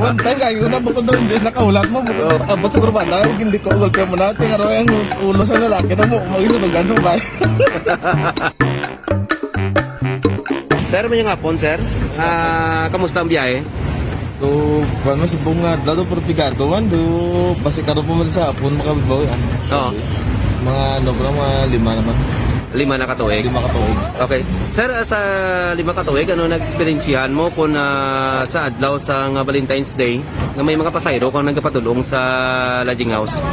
One time kayo na bukod doon, hindi nakaulat mo. Abot sa kurbada, hindi ko ugol mo natin. Pero yung ulo sa lalaki na mo, mag-isutugan sa bahay. Sir, may nga hapon, sir. Kamusta ang biyahe? So, paano si Bunga, dado portigado man, do, basi karo po man sa hapon, makabibaw yan. Oo. Mga ano, mga 5 naman. 5 na katuig. 5 katuig. Okay. Sir, sa 5 katuig, ano nag-experiensyahan mo kung sa adlaw sa nga Valentine's Day nga may mga pasayro kung nagpatulong sa lodging house?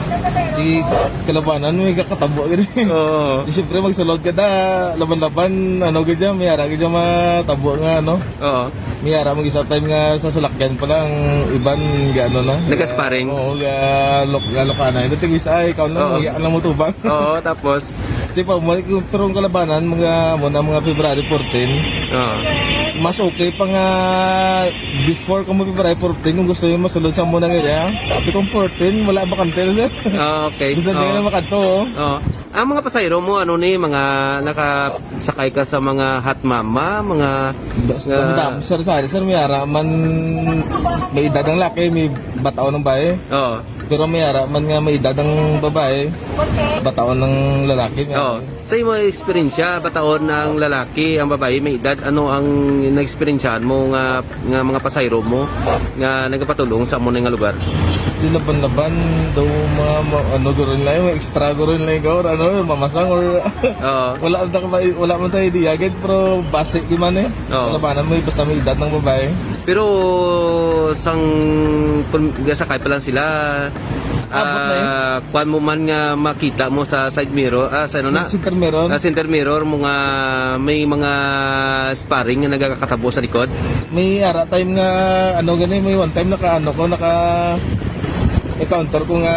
Di kalabanan, may kakatabo ganyan. Oo. Di siyempre magsulod ka na, laban-laban, ano ganyan, may ara ganyan matabo nga, ano. Oo. May ara mag-isa time nga sa salakyan pa lang, iban, gano na. Nag-sparring? Oo, galokana. Ito tingin sa ay, ikaw na, alam mo tubang. Oo, tapos? Di pa, turong kalabanan, mga February 14. Oo. Mas okay pa nga before kung February 14 kung gusto nyo masulod sa muna nga tapi kung 14 wala ba kantel Okay. gusto nyo na makanto Oo. Ang mga pasayro mo, ano ni, mga nakasakay ka sa mga hot mama, mga... sir, may ara man may edad ng laki, may batao ng babae. Oo. Pero may ara man nga may edad ng babae, batao ng lalaki. Oo. Sa imo experience, bataon ng lalaki, ang babae may edad, ano ang na-experiencehan mo nga mga pasayro mo nga nagpatulong sa mo nga lugar? Di laban-laban daw mga ano gawin lang, may extra gawin lang ikaw, ano, mamasang or Oo. wala man tayo diagad pero basic gimana eh. Oo. Labanan mo basta may edad ng babae. Pero sakay pa lang sila. Abot na Kuan mo man nga makita mo sa side mirror, sa ano na? Center meron. Center mirror mo nga may mga sparring nga nagkakatabo sa likod. May ara time nga ano gani, may one time naka encounter ko nga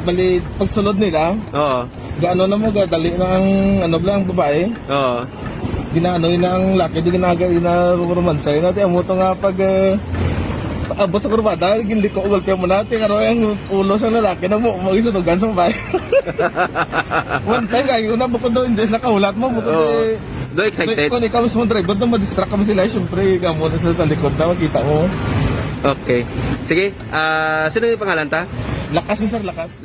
bali pagsulod nila. Oo. Gaano na mo gadali na ang ano lang babae. Oo. Ginaano na ang laki di na romansay natin amo to nga pag abot sa kurbada, hindi ko ugol kayo mo natin karo yung ulo sa lalaki na mo mag-isutugan sa bahay. One time kayo na bukod doon, hindi nakaulat mo bukod Do excited? Kung ikaw mismo driver na madistract kami sila, syempre kamo na sila sa likod na makita mo. Okay. Sige, sino yung pangalan ta? Lakas yun sir, lakas.